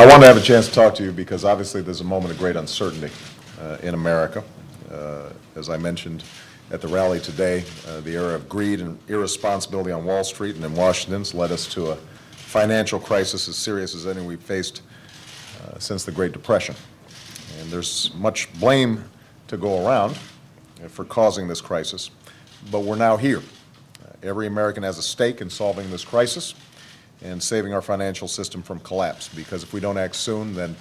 I want to have a chance to talk to you because obviously there's a moment of great uncertainty in America. As I mentioned at the rally today, the era of greed and irresponsibility on Wall Street and in Washington has led us to a financial crisis as serious as any we've faced since the Great Depression. And there's much blame to go around for causing this crisis, but we're now here. Every American has a stake in solving this crisis and saving our financial system from collapse, because if we don't act soon, then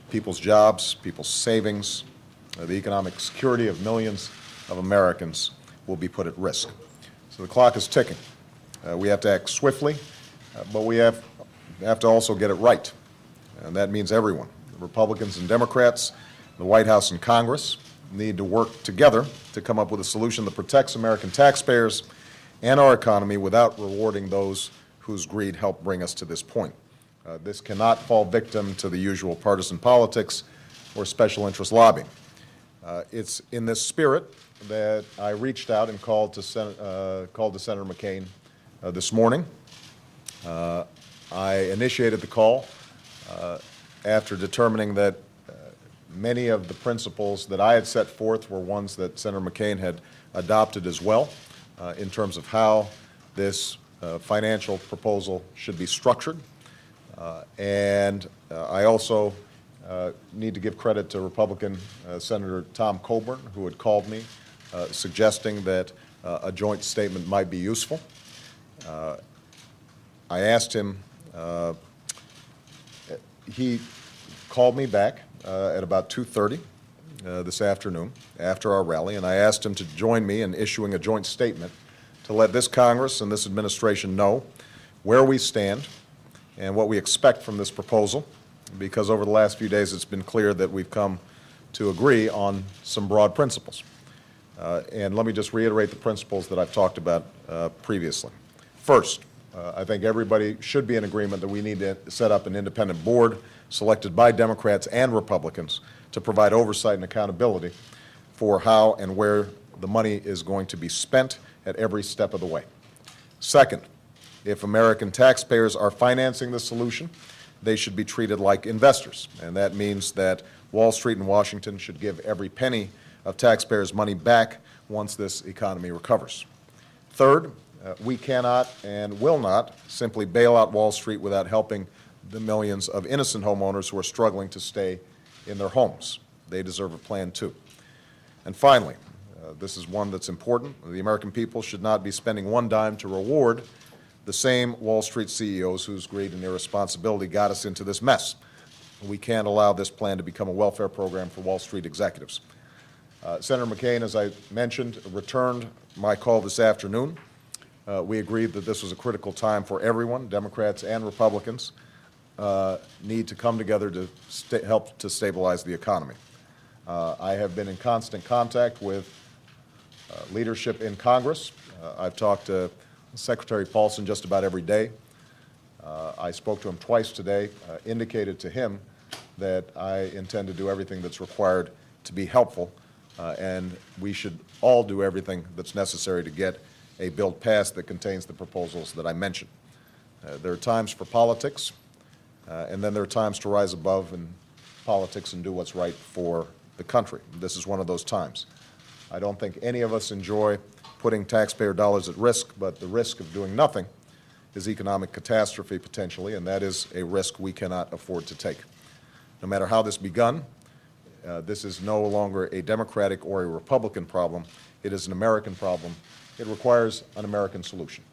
people's jobs, people's savings, the economic security of millions of Americans will be put at risk. So the clock is ticking. We have to act swiftly, but we have to also get it right. And that means everyone. Republicans and Democrats, the White House and Congress need to work together to come up with a solution that protects American taxpayers and our economy without rewarding those whose greed helped bring us to this point. This cannot fall victim to the usual partisan politics or special interest lobbying. It's in this spirit that I reached out and called to Senator McCain this morning. I initiated the call after determining that many of the principles that I had set forth were ones that Senator McCain had adopted as well in terms of how this financial proposal should be structured. And I also need to give credit to Republican Senator Tom Coburn, who had called me suggesting that a joint statement might be useful. I asked him, he called me back at about 2:30 this afternoon after our rally, and I asked him to join me in issuing a joint statement to let this Congress and this administration know where we stand and what we expect from this proposal, because over the last few days it's been clear that we've come to agree on some broad principles. And let me just reiterate the principles that I've talked about previously. First, I think everybody should be in agreement that we need to set up an independent board selected by Democrats and Republicans to provide oversight and accountability for how and where the money is going to be spent at every step of the way. Second, if American taxpayers are financing the solution, they should be treated like investors, and that means that Wall Street and Washington should give every penny of taxpayers' money back once this economy recovers. Third, we cannot and will not simply bail out Wall Street without helping the millions of innocent homeowners who are struggling to stay in their homes. They deserve a plan too. And finally, this is one that's important. The American people should not be spending one dime to reward the same Wall Street CEOs whose greed and irresponsibility got us into this mess. We can't allow this plan to become a welfare program for Wall Street executives. Senator McCain, as I mentioned, returned my call this afternoon. We agreed that this was a critical time for everyone, Democrats and Republicans, need to come together to help to stabilize the economy. I have been in constant contact with leadership in Congress. I've talked to Secretary Paulson just about every day. I spoke to him twice today, indicated to him that I intend to do everything that's required to be helpful, and we should all do everything that's necessary to get a bill passed that contains the proposals that I mentioned. There are times for politics, and then there are times to rise above in politics and do what's right for the country. This is one of those times. I don't think any of us enjoy putting taxpayer dollars at risk, but the risk of doing nothing is economic catastrophe potentially, and that is a risk we cannot afford to take. No matter how this begun, this is no longer a Democratic or a Republican problem. It is an American problem. It requires an American solution.